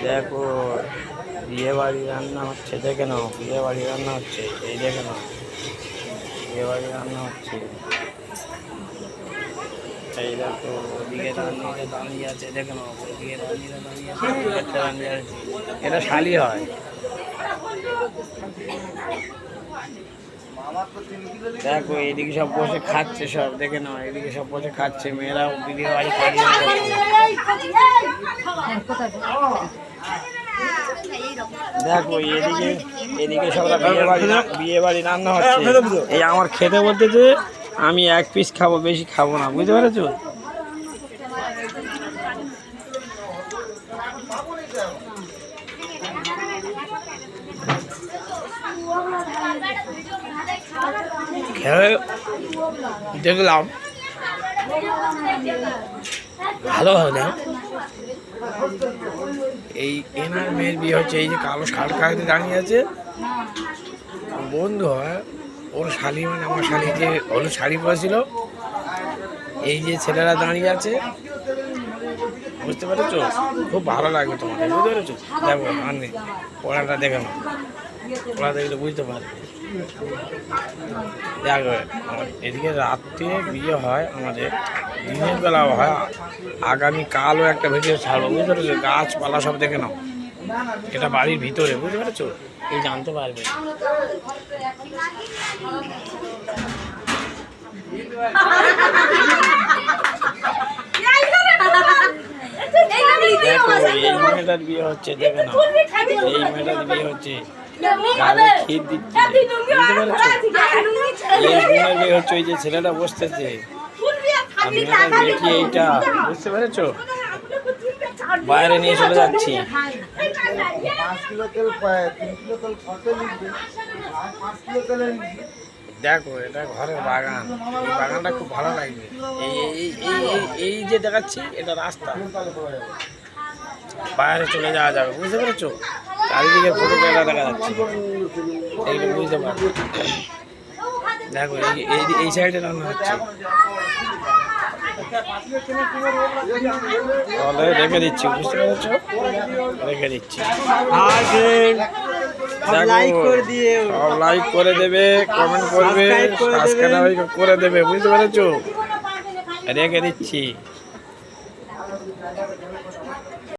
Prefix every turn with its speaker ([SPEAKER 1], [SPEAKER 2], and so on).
[SPEAKER 1] দেখো বিয়ে বাড়ি রান্না হচ্ছে, দেখে নাও বিয়ে বাড়ি রান্না হচ্ছে, এই দেখে নাও বিয়ে বাড়ি রান্না হচ্ছে। এই দেখো ওদিকে রান্নিরা দাঁড়িয়ে আছে, দেখে নাও ওদিকে রান্নিরা দাঁড়িয়ে আছে, একটা রান্নি আছে, এটা শালি হয়। দেখো এদিকে সব বসে খাচ্ছে, সব দেখে নাও এদিকে সব বসে খাচ্ছে, মেয়েরাও বিয়ে বাড়ি পাঠিয়ে দেখো এদিকে এদিকে সবরা বিয়ে বাড়ি রান্না হচ্ছে। এই আমার খেতে বলতে যে আমি এক পিস খাবো, বেশি খাবো না, বুঝতে পেরেছো? খেয়ে দেখলাম ভালো হবে। এই এনার মেয়ের বিয়ে হচ্ছে, এই যে কালো শার্ট কাগজে দাঁড়িয়ে আছে বন্ধু হয় ওর শালি, মানে আমার শালি যে হলুদ শাড়ি পরেছিল, এই যে ছেলেরা দাঁড়িয়ে আছে, বুঝতে পেরেছো? খুব ভালো লাগবে তোমাদের, বুঝতে পেরেছো? দেখো মানে পড়াটা দেখে নাও, পড়া দেখলে বুঝতে পারবে। দেখো এদিকে রাত্রে বিয়ে হয়, আমাদের দিনের বেলাও হয়, আগামীকালও একটা ভিডিও ছাড়বো, বুঝতে পেরেছো? গাছপালা সব দেখে নাও, এটা বাড়ির ভিতরে, বুঝতে পেরেছো? এই জানতে পারবে। দেখো এই মেয়েটার বিয়ে হচ্ছে, দেখে নাও এই মেয়েটার বিয়ে হচ্ছে, গালে ক্ষীর দিচ্ছে, বুঝতে পেরেছো? এই বোনের বিয়ে হচ্ছে, ওই যে ছেলেটা বসতেছে আর মেয়েটার বেটি এইটা, বুঝতে পেরেছো? বাইরে নিয়ে চলে যাচ্ছি। দেখো এটা ঘরের বাগান, এই বাগানটা খুব ভালো লাগবে। এই এই এই এই যে দেখাচ্ছি এটা রাস্তা, বাইরে চলে যাওয়া যাবে, বুঝতে পেরেছো? চারিদিকে ফটো ক্যামেরা দেখা যাচ্ছে, এইগুলো বুঝতে পারবে। দেখো এই সাইডে রান্না হচ্ছে, তাহলে রেখে দিচ্ছি, বুঝতে পেরেছো? রেখে দিচ্ছি। সব লাইক করে দেবে, কমেন্ট করবে, সাবস্ক্রাইব করে দেবে, বুঝতে পেরেছো? রেখে দিচ্ছি।